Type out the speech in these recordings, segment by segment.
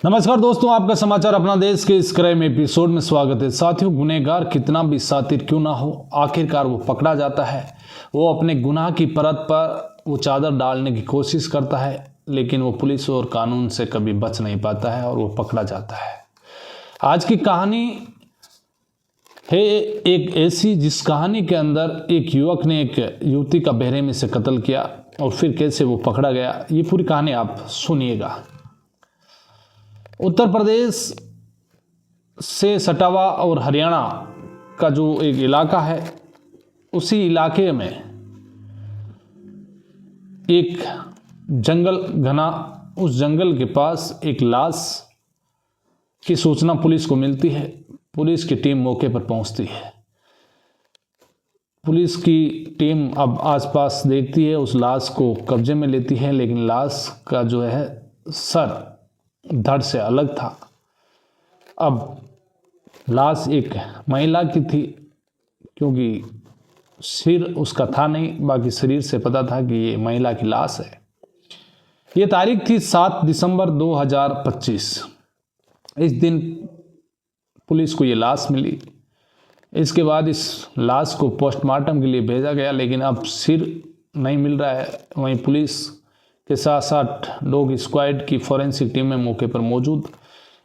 नमस्कार दोस्तों, आपका समाचार अपना देश के इस क्राइम एपिसोड में स्वागत है। साथियों, गुनहगार कितना भी शातिर क्यों ना हो, आखिरकार वो पकड़ा जाता है। वो अपने गुनाह की परत पर वो चादर डालने की कोशिश करता है, लेकिन वो पुलिस और कानून से कभी बच नहीं पाता है और वो पकड़ा जाता है। आज की कहानी है एक ऐसी, जिस कहानी के अंदर एक युवक ने एक युवती का बेरहमी से कत्ल किया और फिर कैसे वो पकड़ा गया। ये पूरी कहानी आप सुनिएगा। उत्तर प्रदेश से सटा हुआ और हरियाणा का जो एक इलाका है, उसी इलाके में एक जंगल घना, उस जंगल के पास एक लाश की सूचना पुलिस को मिलती है। पुलिस की टीम मौके पर पहुंचती है। पुलिस की टीम अब आसपास देखती है, उस लाश को कब्जे में लेती है, लेकिन लाश का जो है सर धड़ से अलग था। अब लाश एक महिला की थी, क्योंकि सिर उसका था नहीं, बाकी शरीर से पता था कि ये महिला की लाश है। ये तारीख थी 7 दिसंबर 2025। इस दिन पुलिस को ये लाश मिली। इसके बाद इस लाश को पोस्टमार्टम के लिए भेजा गया, लेकिन अब सिर नहीं मिल रहा है। वहीं पुलिस के साथ साथ डॉग स्क्वाड की फॉरेंसिक टीमें मौके पर मौजूद।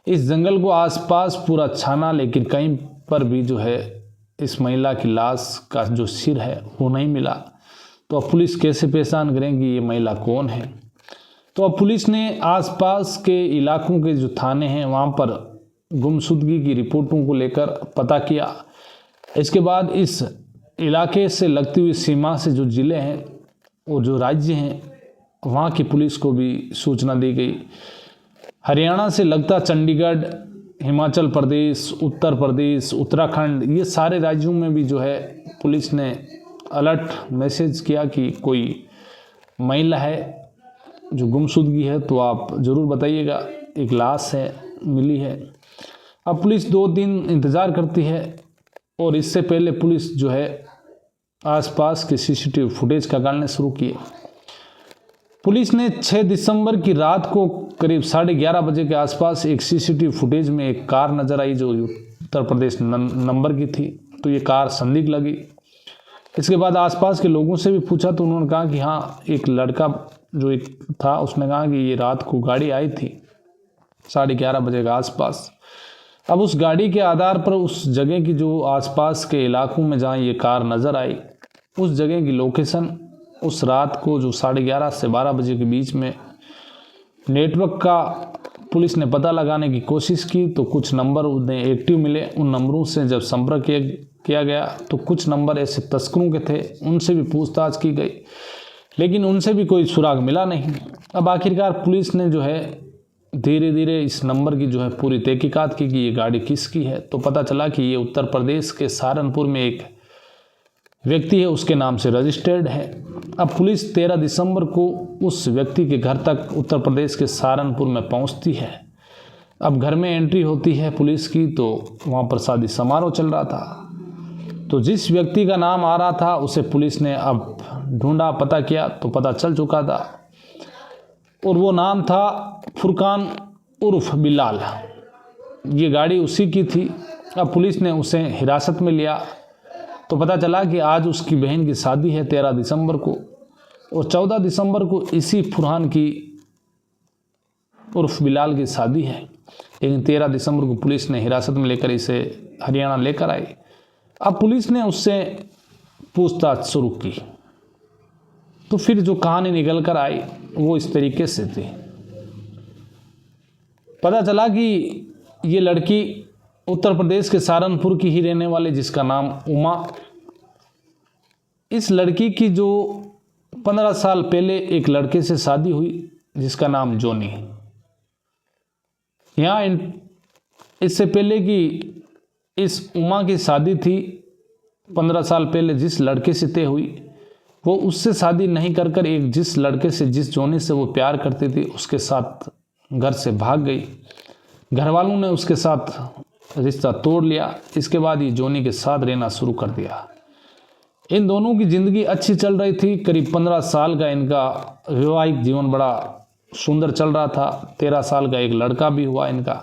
इस जंगल को आसपास पूरा छाना, लेकिन कहीं पर भी जो है इस महिला की लाश का जो सिर है वो नहीं मिला। तो अब पुलिस कैसे पहचान करेंगी ये महिला कौन है। तो अब पुलिस ने आसपास के इलाकों के जो थाने हैं वहाँ पर गुमशुदगी की रिपोर्टों को लेकर पता किया। इसके बाद इस इलाके से लगती हुई सीमा से जो ज़िले हैं और जो राज्य हैं, वहाँ की पुलिस को भी सूचना दी गई। हरियाणा से लगता चंडीगढ़, हिमाचल प्रदेश, उत्तर प्रदेश, उत्तराखंड, ये सारे राज्यों में भी जो है पुलिस ने अलर्ट मैसेज किया कि कोई महिला है जो गुमशुदगी है तो आप ज़रूर बताइएगा, एक लाश है मिली है। अब पुलिस 2 दिन इंतज़ार करती है और इससे पहले पुलिस जो है आसपास के सीसीटीवी फुटेज खंगालने शुरू किए। पुलिस ने 6 दिसंबर की रात को करीब 11:30 बजे के आसपास एक सीसीटीवी फुटेज में एक कार नजर आई जो उत्तर प्रदेश नंबर की थी। तो ये कार संदिग्ध लगी। इसके बाद आसपास के लोगों से भी पूछा तो उन्होंने कहा कि हाँ, एक लड़का जो एक था उसने कहा कि ये रात को गाड़ी आई थी 11:30 बजे के आसपास। अब उस गाड़ी के आधार पर उस जगह की जो आसपास के इलाकों में जहाँ ये कार नज़र आई, उस जगह की लोकेशन उस रात को जो 11:30 से 12 बजे के बीच में नेटवर्क का पुलिस ने पता लगाने की कोशिश की तो कुछ नंबर उन्हें एक्टिव मिले। उन नंबरों से जब संपर्क किया गया तो कुछ नंबर ऐसे तस्करों के थे, उनसे भी पूछताछ की गई, लेकिन उनसे भी कोई सुराग मिला नहीं। अब आखिरकार पुलिस ने जो है धीरे धीरे इस नंबर की जो है पूरी तहकीकात की कि ये गाड़ी किसकी है। तो पता चला कि ये उत्तर प्रदेश के सहारनपुर में एक व्यक्ति है, उसके नाम से रजिस्टर्ड है। अब पुलिस 13 दिसंबर को उस व्यक्ति के घर तक उत्तर प्रदेश के सहारनपुर में पहुंचती है। अब घर में एंट्री होती है पुलिस की, तो वहाँ पर शादी समारोह चल रहा था। तो जिस व्यक्ति का नाम आ रहा था उसे पुलिस ने अब ढूंढा, पता किया तो पता चल चुका था, और वो नाम था फुरकान उर्फ बिलाल। ये गाड़ी उसी की थी। अब पुलिस ने उसे हिरासत में लिया तो पता चला कि आज उसकी बहन की शादी है 13 दिसंबर को, और 14 दिसंबर को इसी फुरहान की उर्फ बिलाल की शादी है। लेकिन 13 दिसंबर को पुलिस ने हिरासत में लेकर इसे हरियाणा लेकर आई। अब पुलिस ने उससे पूछताछ शुरू की तो फिर जो कहानी निकल कर आई वो इस तरीके से थी। पता चला कि ये लड़की उत्तर प्रदेश के सहारनपुर की ही रहने वाले, जिसका नाम उमा। इस लड़की की जो 15 साल पहले एक लड़के से शादी हुई जिसका नाम जोनी। यहाँ इससे पहले कि इस उमा की शादी थी 15 साल पहले जिस लड़के से तय हुई, वो उससे शादी नहीं कर कर एक जिस लड़के से, जिस जोनी से वो प्यार करती थी, उसके साथ घर से भाग गई। घर वालों ने उसके साथ रिश्ता तोड़ लिया। इसके बाद ये जोनी के साथ रहना शुरू कर दिया। इन दोनों की ज़िंदगी अच्छी चल रही थी। करीब 15 साल का इनका वैवाहिक जीवन बड़ा सुंदर चल रहा था। 13 साल का एक लड़का भी हुआ इनका,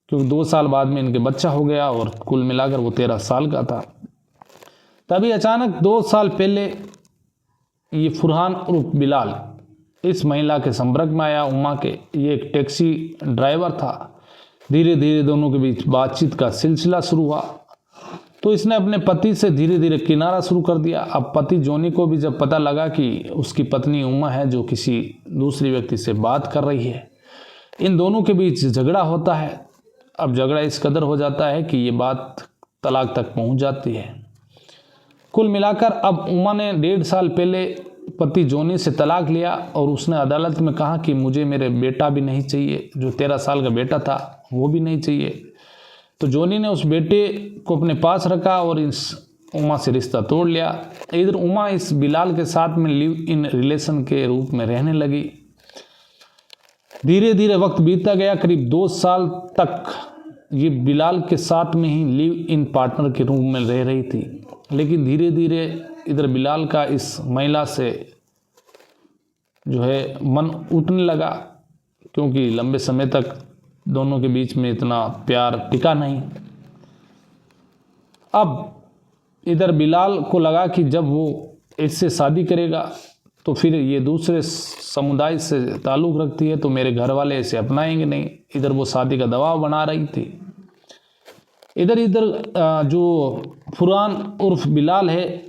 क्योंकि 2 साल बाद में इनके बच्चा हो गया और कुल मिलाकर वो 13 साल का था। तभी अचानक 2 साल पहले ये फरहान उर्फ बिलाल इस महिला के संपर्क में आया, उमा के। ये एक टैक्सी ड्राइवर था। धीरे धीरे दोनों के बीच बातचीत का सिलसिला शुरू हुआ, तो इसने अपने पति से धीरे धीरे किनारा शुरू कर दिया। अब पति जोनी को भी जब पता लगा कि उसकी पत्नी उमा है जो किसी दूसरी व्यक्ति से बात कर रही है, इन दोनों के बीच झगड़ा होता है। अब झगड़ा इस कदर हो जाता है कि ये बात तलाक तक पहुंच जाती है। कुल मिलाकर अब उमा ने 1.5 साल पहले पति जोनी से तलाक लिया और उसने अदालत में कहा कि मुझे मेरे बेटा भी नहीं चाहिए, जो 13 साल का बेटा था वो भी नहीं चाहिए। तो जोनी ने उस बेटे को अपने पास रखा और इस उमा से रिश्ता तोड़ लिया। इधर उमा इस बिलाल के साथ में लिव इन रिलेशन के रूप में रहने लगी। धीरे धीरे वक्त बीतता गया। करीब 2 साल तक ये बिलाल के साथ में ही लिव इन पार्टनर के रूप में रह रही थी, लेकिन धीरे धीरे इधर बिलाल का इस महिला से जो है मन उठने लगा, क्योंकि लंबे समय तक दोनों के बीच में इतना प्यार टिका नहीं। अब इधर बिलाल को लगा कि जब वो इससे शादी करेगा तो फिर ये दूसरे समुदाय से ताल्लुक़ रखती है, तो मेरे घर वाले इसे अपनाएंगे नहीं। इधर वो शादी का दबाव बना रही थी। इधर जो फरहान उर्फ बिलाल है,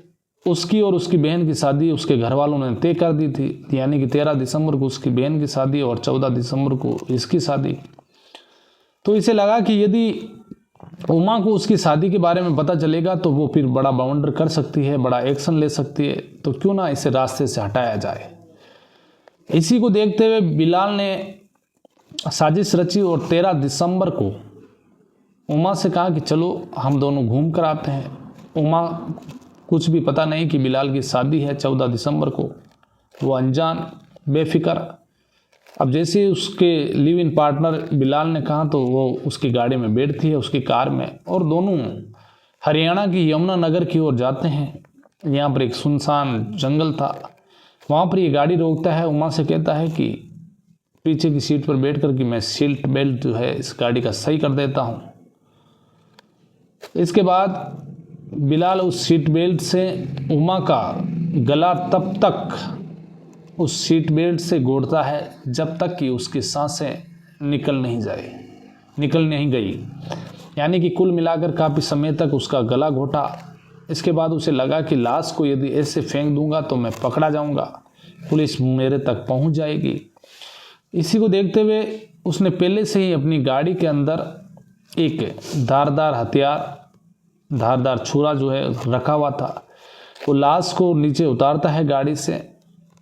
उसकी और उसकी बहन की शादी उसके घर वालों ने तय कर दी थी, यानी कि 13 दिसंबर को उसकी बहन की शादी और 14 दिसंबर को इसकी शादी। तो इसे लगा कि यदि उमा को उसकी शादी के बारे में पता चलेगा तो वो फिर बड़ा बाउंडर कर सकती है, बड़ा एक्शन ले सकती है, तो क्यों ना इसे रास्ते से हटाया जाए। इसी को देखते हुए बिलाल ने साजिश रची और 13 दिसंबर को उमा से कहा कि चलो हम दोनों घूम कर आते हैं। उमा कुछ भी पता नहीं कि बिलाल की शादी है 14 दिसंबर को, वो अनजान बेफिक्र। अब जैसे उसके लिव इन पार्टनर बिलाल ने कहा तो वो उसकी गाड़ी में बैठती है, उसकी कार में, और दोनों हरियाणा की यमुनानगर की ओर जाते हैं। यहाँ पर एक सुनसान जंगल था, वहाँ पर ये गाड़ी रोकता है। उमा से कहता है कि पीछे की सीट पर बैठ कर कि मैं सीट बेल्ट जो है इस गाड़ी का सही कर देता हूँ। इसके बाद बिलाल उस सीट बेल्ट से उमा का गला तब तक उस सीट बेल्ट से गोड़ता है जब तक कि उसकी सांसें निकल नहीं गई, यानी कि कुल मिलाकर काफ़ी समय तक उसका गला घोटा। इसके बाद उसे लगा कि लाश को यदि ऐसे फेंक दूंगा तो मैं पकड़ा जाऊंगा, पुलिस मेरे तक पहुंच जाएगी। इसी को देखते हुए उसने पहले से ही अपनी गाड़ी के अंदर एक धारदार हथियार, धारदार छुरा जो है रखा हुआ था। वो लाश को नीचे उतारता है गाड़ी से,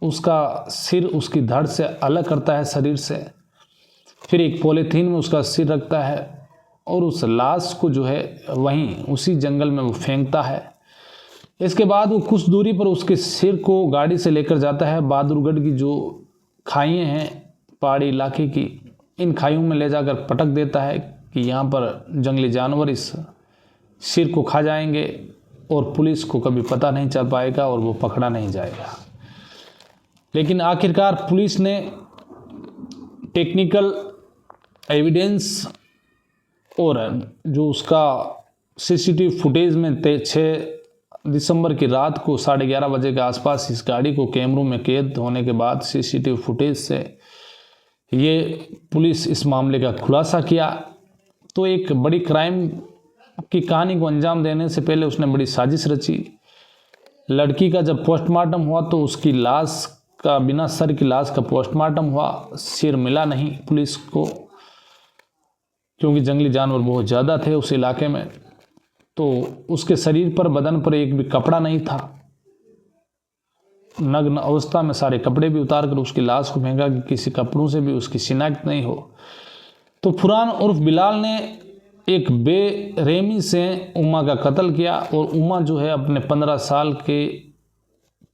उसका सिर उसकी धड़ से अलग करता है शरीर से, फिर एक पॉलीथीन में उसका सिर रखता है और उस लाश को जो है वहीं उसी जंगल में वो फेंकता है। इसके बाद वो कुछ दूरी पर उसके सिर को गाड़ी से लेकर जाता है बहादुरगढ़ की जो खाइयाँ हैं पहाड़ी इलाके की, इन खाइयों में ले जाकर पटक देता है कि यहाँ पर जंगली जानवर इस सिर को खा जाएंगे और पुलिस को कभी पता नहीं चल पाएगा और वो पकड़ा नहीं जाएगा। लेकिन आखिरकार पुलिस ने टेक्निकल एविडेंस और जो उसका सीसीटीवी फुटेज में 6 दिसंबर की रात को 11:30 बजे के आसपास इस गाड़ी को कैमरों में कैद होने के बाद सीसीटीवी फुटेज से ये पुलिस इस मामले का खुलासा किया। तो एक बड़ी क्राइम की कहानी को अंजाम देने से पहले उसने बड़ी साजिश रची। लड़की का जब पोस्टमार्टम हुआ तो उसकी लाश का, बिना सर की लाश का पोस्टमार्टम हुआ, सिर मिला नहीं पुलिस को, क्योंकि जंगली जानवर बहुत ज़्यादा थे उस इलाके में। तो उसके शरीर पर, बदन पर एक भी कपड़ा नहीं था। नग्न अवस्था में सारे कपड़े भी उतार कर उसकी लाश को फेंका कि किसी कपड़ों से भी उसकी शिनाख्त नहीं हो। तो फरहान उर्फ बिलाल ने एक बेरहमी से उमा का कत्ल किया और उमा जो है अपने 15 साल के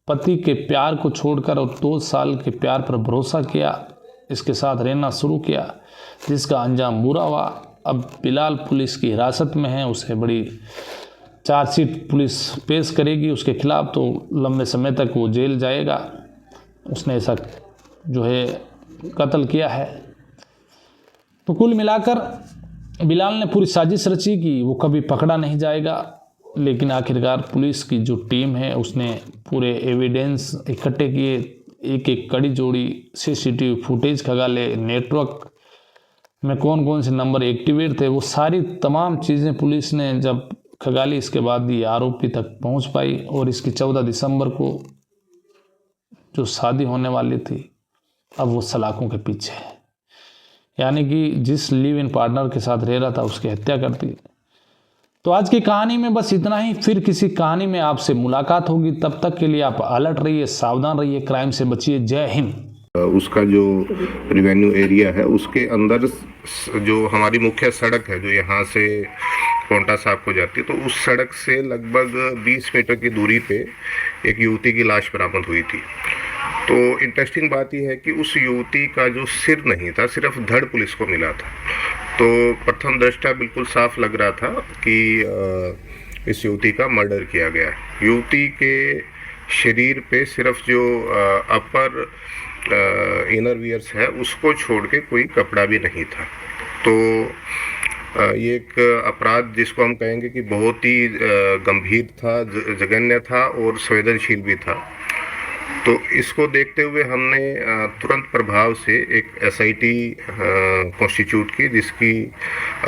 पति के प्यार को छोड़कर और 2 साल के प्यार पर भरोसा किया, इसके साथ रहना शुरू किया, जिसका अंजाम बुरा हुआ। अब बिलाल पुलिस की हिरासत में है, उसे बड़ी चार्जशीट पुलिस पेश करेगी उसके खिलाफ, तो लंबे समय तक वो जेल जाएगा। उसने ऐसा जो है कत्ल किया है। तो कुल मिलाकर बिलाल ने पूरी साजिश रची कि वो कभी पकड़ा नहीं जाएगा, लेकिन आखिरकार पुलिस की जो टीम है उसने पूरे एविडेंस इकट्ठे किए, एक एक कड़ी जोड़ी, सीसीटीवी फुटेज खंगाले, नेटवर्क में कौन कौन से नंबर एक्टिवेट थे, वो सारी तमाम चीज़ें पुलिस ने जब खंगाली, इसके बाद ये आरोपी तक पहुंच पाई। और इसकी 14 दिसंबर को जो शादी होने वाली थी, अब वो सलाखों के पीछे है, यानी कि जिस लिव इन पार्टनर के साथ रह रहा था उसकी हत्या कर दी। तो आज की कहानी में बस इतना ही। फिर किसी कहानी में आपसे मुलाकात होगी, तब तक के लिए आप अलर्ट रहिए, सावधान रहिए, क्राइम से बचिए। जय हिंद। उसका जो रेवेन्यू एरिया है उसके अंदर जो हमारी मुख्य सड़क है जो यहाँ से पोंटा साहब को जाती है, तो उस सड़क से लगभग 20 मीटर की दूरी पे एक युवती की लाश बरामद हुई थी। तो इंटरेस्टिंग बात यह है कि उस युवती का जो सिर नहीं था, सिर्फ धड़ पुलिस को मिला था। तो प्रथम दृष्टया बिल्कुल साफ लग रहा था कि इस युवती का मर्डर किया गया है। युवती के शरीर पे सिर्फ जो अपर इनर वियर्स है उसको छोड़ के कोई कपड़ा भी नहीं था। तो ये एक अपराध जिसको हम कहेंगे कि बहुत ही गंभीर था, जघन्य था और संवेदनशील भी था। तो इसको देखते हुए हमने तुरंत प्रभाव से एक एसआईटी कॉन्स्टिट्यूट की, जिसकी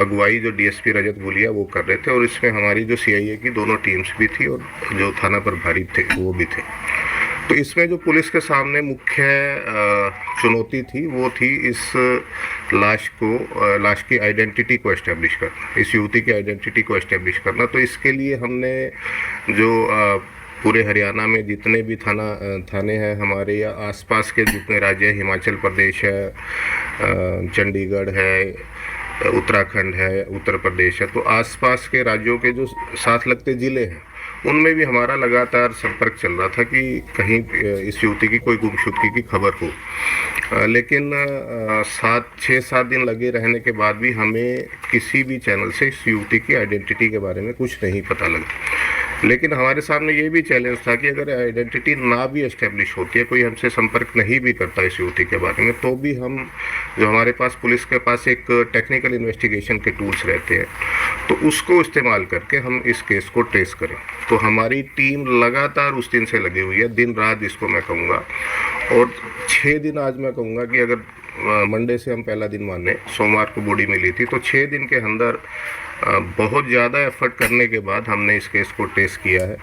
अगुवाई जो डीएसपी रजत गुलिया वो कर रहे थे, और इसमें हमारी जो सीआईए की दोनों टीम्स भी थी और जो थाना प्रभारी थे वो भी थे। तो इसमें जो पुलिस के सामने मुख्य चुनौती थी वो थी इस लाश की आइडेंटिटी को एस्टेब्लिश करना, इस युवती की आइडेंटिटी को एस्टेब्लिश करना। तो इसके लिए हमने जो पूरे हरियाणा में जितने भी थाने हैं हमारे, या आसपास के जितने राज्य हैं, हिमाचल प्रदेश है, चंडीगढ़ है, उत्तराखंड है, उत्तर प्रदेश है, तो आसपास के राज्यों के जो साथ लगते ज़िले हैं उनमें भी हमारा लगातार संपर्क चल रहा था कि कहीं इस युवती की कोई गुमशुदगी की खबर हो। लेकिन 6-7 दिन लगे रहने के बाद भी हमें किसी भी चैनल से इस युवती की आइडेंटिटी के बारे में कुछ नहीं पता लगा। लेकिन हमारे सामने ये भी चैलेंज था कि अगर आइडेंटिटी ना भी एस्टेब्लिश होती है, कोई हमसे संपर्क नहीं भी करता इस युवती के बारे में, तो भी हम जो हमारे पास पुलिस के पास एक टेक्निकल इन्वेस्टिगेशन के टूल्स रहते हैं, तो उसको इस्तेमाल करके हम इस केस को ट्रेस करें। तो हमारी टीम लगातार उस दिन से लगी हुई है, दिन रात जिसको मैं कहूँगा। और 6 दिन आज मैं कहूँगा कि अगर मंडे से हम पहला दिन माने, सोमवार को बॉडी मिली थी, तो 6 दिन के अंदर बहुत ज़्यादा एफर्ट करने के बाद हमने इस केस को ट्रेस किया है।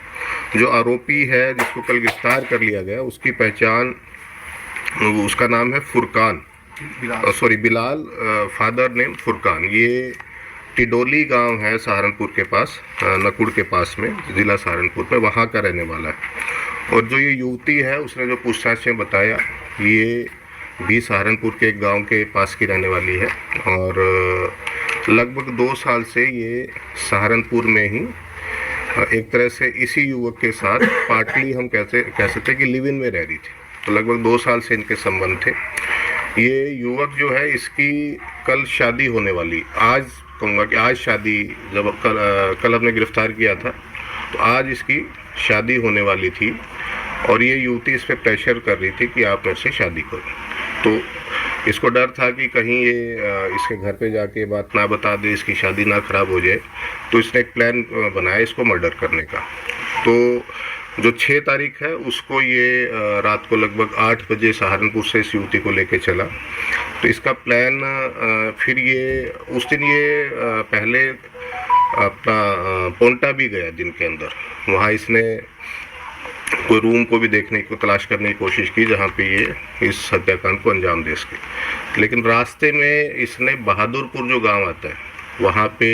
जो आरोपी है जिसको कल गिरफ्तार कर लिया गया, उसकी पहचान, उसका नाम है फुरकान, बिलाल, फादर नेम फुरकान। ये टिडोली गांव है सहारनपुर के पास, नकुड़ के पास में, ज़िला सहारनपुर में, वहाँ का रहने वाला है। और जो ये युवती है उसने जो पूछताछ में बताया, ये भी सहारनपुर के एक गांव के पास की रहने वाली है, और लगभग 2 साल से ये सहारनपुर में ही एक तरह से इसी युवक के साथ पार्टली हम कह सकते हैं कि लिव इन में रह रही थी। तो लगभग 2 साल से इनके संबंध थे। ये युवक जो है, इसकी कल शादी होने वाली, आज कहूँगा कि आज शादी, जब कल हमने गिरफ्तार किया था तो आज इसकी शादी होने वाली थी, और ये युवती इस पर प्रेशर कर रही थी कि आप मेरे से शादी करो। तो इसको डर था कि कहीं ये इसके घर पे जाके बात ना बता दे, इसकी शादी ना खराब हो जाए, तो इसने एक प्लान बनाया इसको मर्डर करने का। तो जो 6 तारीख है उसको ये रात को लगभग 8 बजे सहारनपुर से इस युवती को लेके चला। तो इसका प्लान फिर ये उस दिन ये पहले अपना पोंटा भी गया दिन के अंदर, वहाँ इसने कोई रूम को भी देखने को तलाश करने की कोशिश की जहाँ पे ये इस हत्याकांड को अंजाम दे सके। लेकिन रास्ते में इसने बहादुरपुर जो गांव आता है वहाँ पे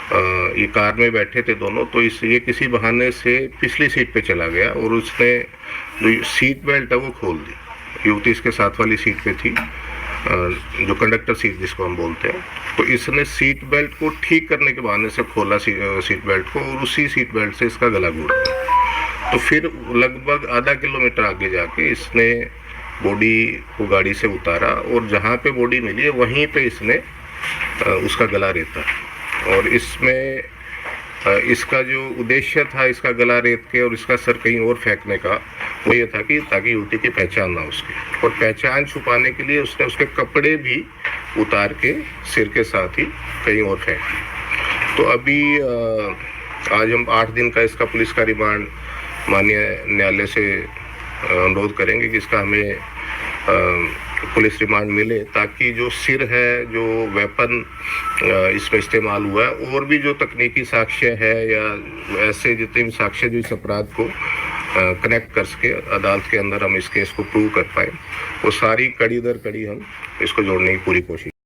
ये कार में बैठे थे दोनों, तो ये किसी बहाने से पिछली सीट पे चला गया और उसने जो सीट बेल्ट है वो खोल दी। युवती इसके साथ वाली सीट पे थी, जो कंडक्टर सीट जिसको हम बोलते हैं। तो इसने सीट बेल्ट को ठीक करने के बहाने से खोला सीट बेल्ट को, और उसी सीट बेल्ट से इसका गला घोट दिया। तो फिर लगभग आधा किलोमीटर आगे जाके इसने बॉडी को गाड़ी से उतारा, और जहाँ पे बॉडी मिली है वहीं पे इसने उसका गला रेता। और इसमें इसका जो उद्देश्य था इसका गला रेत के और इसका सर कहीं और फेंकने का, वो ये था कि ताकि युवती की पहचान ना उसकी, और पहचान छुपाने के लिए उसने उसके कपड़े भी उतार के सिर के साथ ही कहीं और फेंक दिए। तो अभी आज हम 8 दिन का इसका पुलिस का रिमांड माननीय न्यायालय से अनुरोध करेंगे कि इसका हमें पुलिस रिमांड मिले, ताकि जो सिर है, जो वेपन इसमें इस्तेमाल हुआ है, और भी जो तकनीकी साक्ष्य है या ऐसे जितने भी साक्ष्य जो इस अपराध को कनेक्ट कर सके, अदालत के अंदर हम इस केस को प्रूव कर पाए, वो सारी कड़ी दर कड़ी हम इसको जोड़ने की पूरी कोशिश